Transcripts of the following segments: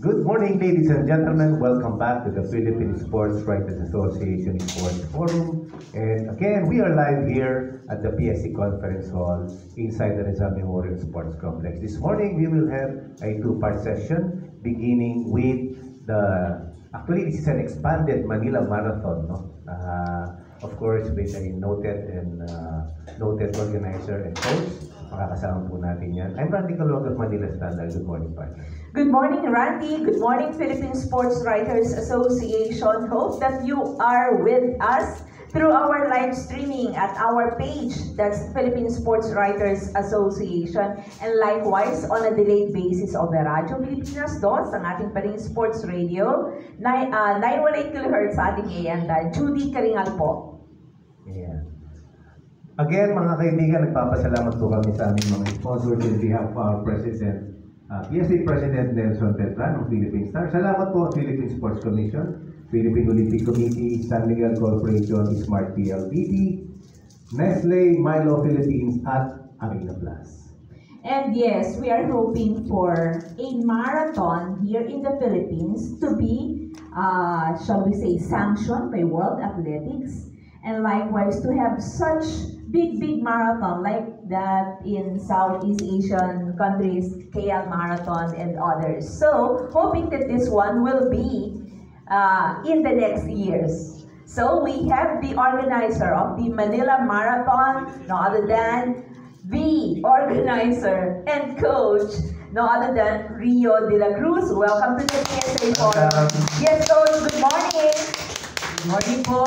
Good morning, ladies and gentlemen. Welcome back to the Philippine Sports Writers Association Sports Forum. And again, we are live here at the PSC Conference Hall inside the Rizal Memorial Sports Complex. This morning, we will have a two-part session beginning with actually, this is an expanded Manila Marathon, no? Of course, with a noted organizer and coach. Makakasama po natin yan. I'm Randy Calog of Manila Standard. Good morning, partner. Good morning, Randy. Good morning, Philippine Sports Writers Association. Hope that you are with us through our live streaming at our page. That's Philippine Sports Writers Association. And likewise, on a delayed basis of the Radyo Pilipinas 2, ang ating paling sports radio, 918 kHz sa ating AM, Judy Karingal po. Yeah. Again, mga kaibigan, nagpapasalamat po kami sa aming mga sponsors on behalf of our President, PSA President Nelson Beltran ng Philippine Star. Salamat po Philippine Sports Commission, Philippine Olympic Committee, San Miguel Corporation, Smart PLDT, Nestle, Milo Philippines, at Arena Plus. And yes, we are hoping for a marathon here in the Philippines to be, shall we say, sanctioned by World Athletics, and likewise to have such big marathon like that in Southeast Asian countries, KL Marathon and others. So, hoping that this one will be in the next years. So, we have the organizer of the Manila Marathon, no other than the organizer and coach, no other than Rio de la Cruz. Welcome to the PSA Forum. Yes, coach, good morning. Good morning po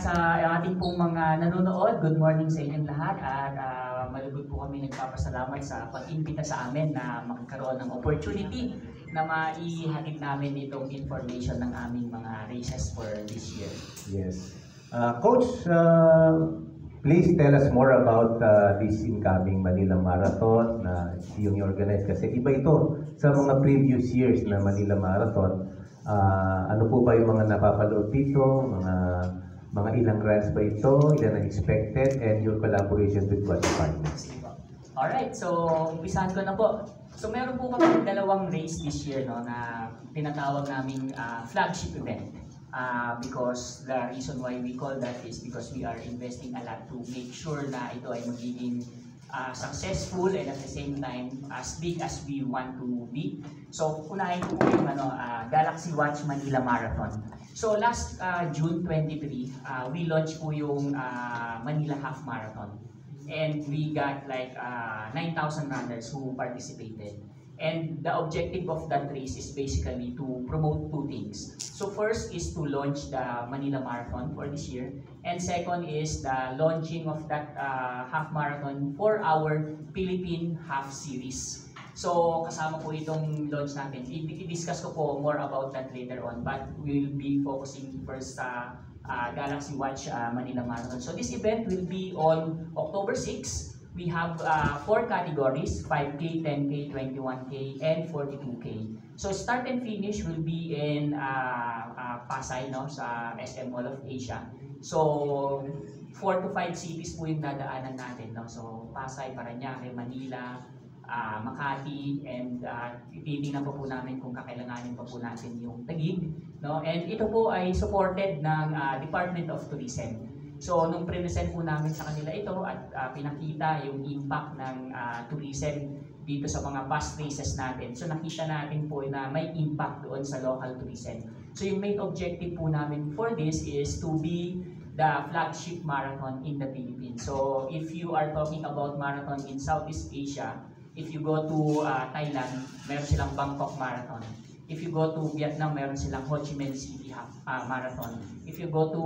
sa ating pong mga nanonood. Good morning sa inyong lahat at malugod po kami nagpapasalamat sa pag-imbita sa amin na magkaroon ng opportunity na maihatid namin itong information ng aming mga races for this year. Yes. Coach, please tell us more about this incoming Manila Marathon na yung organize kasi iba ito sa mga previous years na Manila Marathon. Ano po ba yung mga napapalood dito? Mga ilang runs ba ito? Ilan ang expected? And your collaboration with what partners? Alright, so umpisahan ko na po. So meron po kami dalawang race this year no, na tinatawag naming flagship event. Because the reason why we call that is because we are investing a lot to make sure na ito ay magiging successful and at the same time as big as we want to be. So unahin po yung Galaxy Watch Manila Marathon. So last June 23, we launched po yung Manila Half Marathon. And we got like 9,000 runners who participated. And the objective of that race is basically to promote two things. So first is to launch the Manila Marathon for this year. And second is the launching of that half marathon for our Philippine Half Series. So kasama po itong launch natin. I-discuss ko po more about that later on. But we'll be focusing first sa Galaxy Watch Manila Marathon. So this event will be on October 6. We have 4 categories, 5K, 10K, 21K, and 42K. So start and finish will be in Pasay, no, sa SM Mall of Asia. So 4 to 5 cities po yung dadaanan natin. No? So Pasay, Parañaque, Manila, Makati, and titingnan po namin kung kakailanganin pa po natin yung Taguig. No? And ito po ay supported ng Department of Tourism. So, nung present po namin sa kanila ito at pinakita yung impact ng tourism dito sa mga past races natin. So, nakita natin po na may impact doon sa local tourism. So, yung main objective po namin for this is to be the flagship marathon in the Philippines. So, if you are talking about marathon in Southeast Asia, if you go to Thailand, meron silang Bangkok Marathon. If you go to Vietnam, meron silang Ho Chi Minh City Marathon. If you go to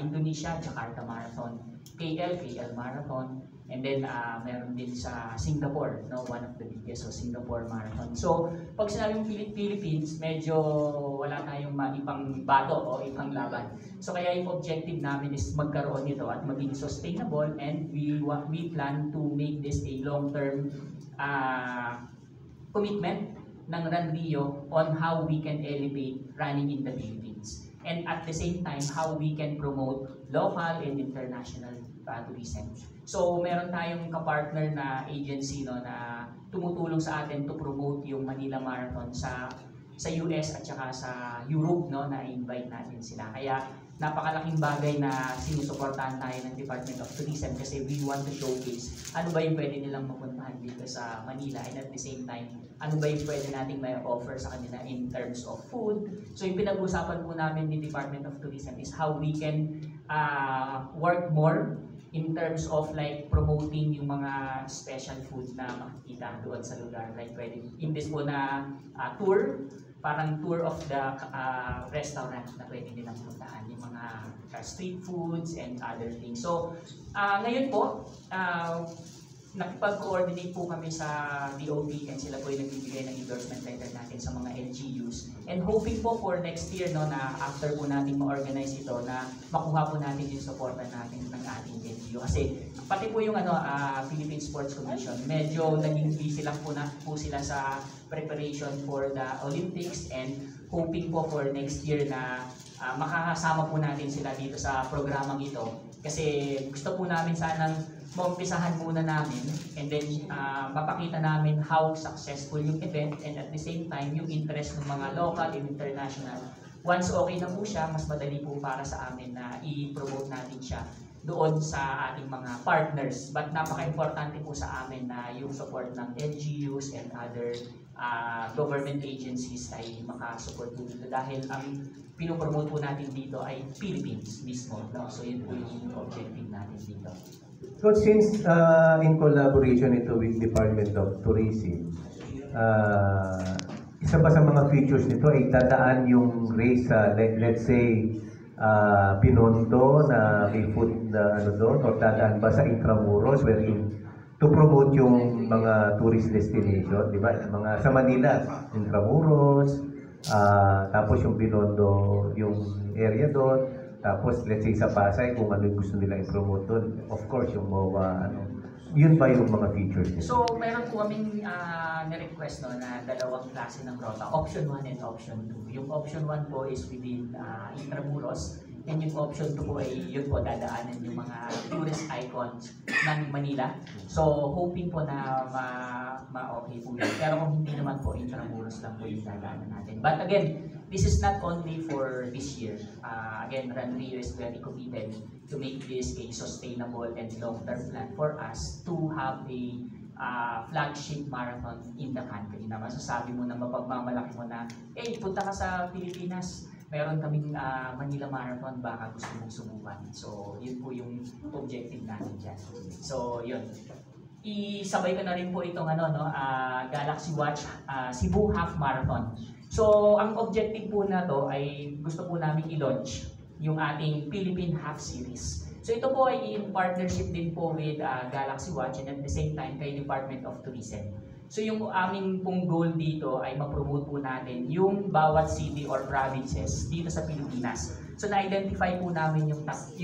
Indonesia, Jakarta Marathon. KL Marathon. And then meron din sa Singapore, no, one of the biggest, so Singapore Marathon. So pag sinabing Philippines, medyo wala tayong ipang bato o ipang laban. So kaya yung objective namin is magkaroon nito at maging sustainable, and we plan to make this a long-term commitment ng Run Rio on how we can elevate running in the Philippines. And at the same time, how we can promote local and international tourism. So meron tayong kapartner na agency no, na tumutulong sa atin to promote yung Manila Marathon sa sa US at saka sa Europe, no, na invite natin sila. Kaya napakalaking bagay na sinusuportahan tayo ng Department of Tourism kasi we want to showcase ano ba yung pwede nilang mapuntahan dito sa Manila, and at the same time, ano ba yung pwede nating may offer sa kanila in terms of food. So yung pinag-usapan po namin ni Department of Tourism is how we can work more in terms of like promoting yung mga special food na makikita doon sa lugar. Like pwede, in this po na tour, parang tour of the restaurant na pwede nilang puntahan, yung mga street foods and other things. So, ngayon po, nakipag-coordinate po kami sa DOT and sila po yung nagbibigay ng endorsement letter natin sa mga LGUs. And hoping po for next year, no, na after po natin ma-organize ito, na makuha po natin yung supportan natin ng ating LGU. Kasi pati po yung Philippine Sports Commission, medyo naging busy lang po sila sa preparation for the Olympics, and hoping po for next year na makakasama po natin sila dito sa programang ito. Kasi gusto po namin sanang maumpisahan muna namin and then mapakita namin how successful yung event, and at the same time yung interest ng mga local and international. Once okay na po siya, mas madali po para sa amin na i-promote natin siya doon sa ating mga partners. But napaka-importante po sa amin na yung support ng LGUs and other government agencies ay makasupport po dito, dahil ang pinopromote po natin dito ay Philippines mismo, no? So yun po yung objective natin dito. So since in collaboration ito with Department of Tourism, isa ba sa mga features nito ay dadaan yung race sa, let's say, Binondo na may food na ano doon, o dadaan ba sa Intramuros wherein to promote yung mga tourist destination, di ba? Mga sa Manila, Intramuros, tapos yung Binondo, yung area doon, tapos let's say sa Pasay kung ano yung gusto nila i-promote doon. Of course, yung MOA, yun ba yung mga features nito? So, meron po kaming na-request, no, na dalawang klase ng rota, option 1 and option 2. Yung option 1 po is within Intramuros, and yung option 2 po ay yun po dadaanan yung mga tourist icons ng Manila. So, hoping po na ma-okay po yun. Pero kung hindi naman po, Intramuros lang po yung dadaanan natin. But again, this is not only for this year. Again, Ranrio is very committed to make this a sustainable and long-term plan for us to have a flagship marathon in the country. Na masasabi mo na mapagmamalaki mo na, punta ka sa Pilipinas, meron kaming Manila Marathon, baka gusto mong subukan. So, yun po yung objective natin dyan. So, yun. Isabay ko na rin po itong Galaxy Watch Cebu Half Marathon. So, ang objective po na to ay gusto po namin i-launch yung ating Philippine Half Series. So, ito po ay in partnership din po with Galaxy Watch and at the same time kay Department of Tourism. So, yung aming pong goal dito ay ma-promote po natin yung bawat city or provinces dito sa Pilipinas. So, na-identify po namin yung 10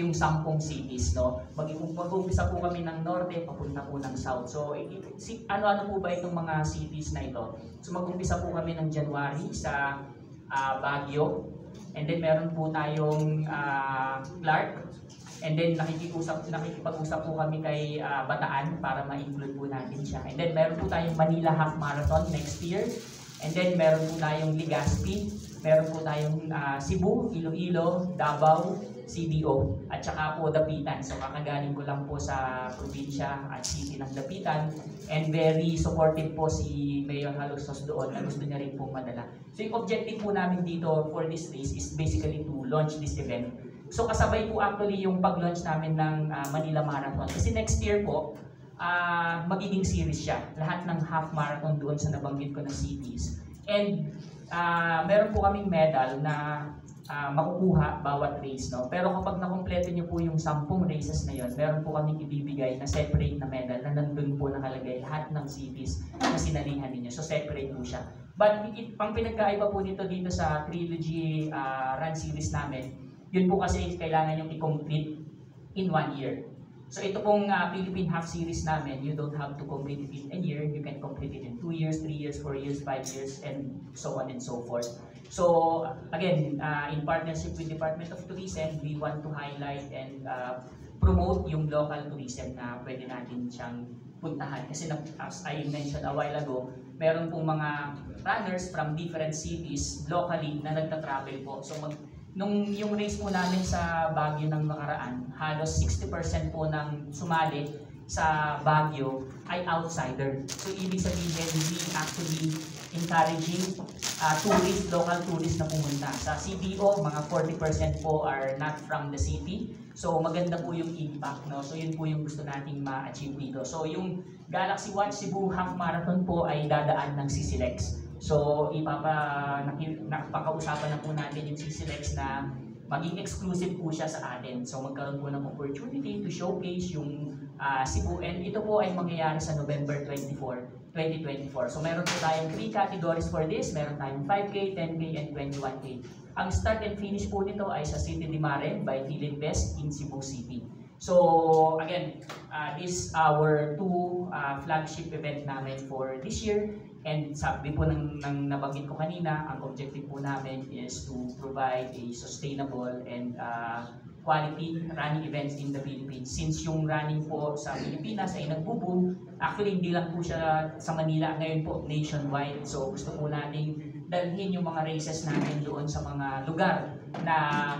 cities, no? Mag-uumpisa po kami ng norte, papunta po ng south. So, ano-ano po ba itong mga cities na ito? So, mag-umpisa po kami ng January sa Baguio. And then, meron po tayong Clark. And then nakikipag-usap po kami kay Bataan para ma-include po natin siya. And then meron po tayong Manila Half Marathon next year. And then meron po tayong Legazpi, meron po tayong Cebu, Iloilo, Davao, CDO, at saka po Dapitan. So kakagaling ko lang po sa probinsya at city ng Dapitan. And very supportive po si Mayor Halusos doon na gusto niya rin po madala. So yung objective po namin dito for this race is basically to launch this event. So kasabay po actually yung pag-launch namin ng Manila Marathon. Kasi next year po, magiging series siya. Lahat ng half marathon doon sa nabanggit ko na cities. And meron po kaming medal na makukuha bawat race, no? Pero kapag nakompleto niyo po yung 10 races na yon, meron po kaming ibibigay na separate na medal na nandun po nakalagay lahat ng cities na sinalihan ninyo. So separate po siya. But ang pinagkaiba po nito dito sa Trilogy Run Series namin, yun po kasi kailangan yung i-complete in 1 year. So ito pong Philippine Half Series namin, you don't have to complete it in a year. You can complete it in 2 years, 3 years, 4 years, 5 years, and so on and so forth. So again, in partnership with Department of Tourism, we want to highlight and promote yung local tourism na pwede natin siyang puntahan. Kasi as I mentioned a while ago, meron pong mga runners from different cities locally na nagta-travel po. So nung yung race po namin sa Baguio ng nakaraan, halos 60% po ng sumali sa Baguio ay outsider. So ibig sabihin, we actually encouraging local tourists na pumunta. Sa CBO, mga 40% po are not from the city. So maganda po yung impact, no? So yun po yung gusto nating ma-achieve dito. So yung Galaxy Watch Cebu Half Marathon po ay dadaan ng CCLEX. So napakausapan na po natin yung CCLEX na maging exclusive po siya sa atin. So magkaroon po ng opportunity to showcase yung Cebu. And ito po ay mangyayari sa November 24, 2024. So meron po tayong 3 categories for this. Meron tayong 5K, 10K, and 21K. Ang start and finish po nito ay sa City de Mare by Philip Best in Cebu City. So again, this our 2 flagship event namin for this year. And sabi po ng nabanggit ko kanina, ang objective po namin is to provide a sustainable and quality running events in the Philippines. Since yung running po sa Pilipinas ay nagbo-boom, actually hindi lang po siya sa Manila, ngayon po nationwide. So gusto po nating dalhin yung mga races natin doon sa mga lugar na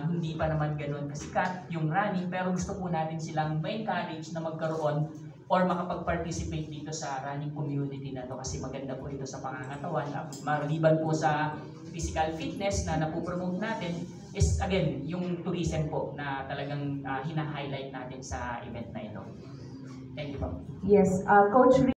hindi pa naman ganoon kasikat yung running, pero gusto po natin silang ma-encourage na magkaroon or makapag-participate dito sa running community na to kasi maganda po ito sa pangangatawan. Maliban po sa physical fitness na napopromote natin is again yung tourism po na talagang hina-highlight natin sa event na ito. Thank you po. Yes, Coach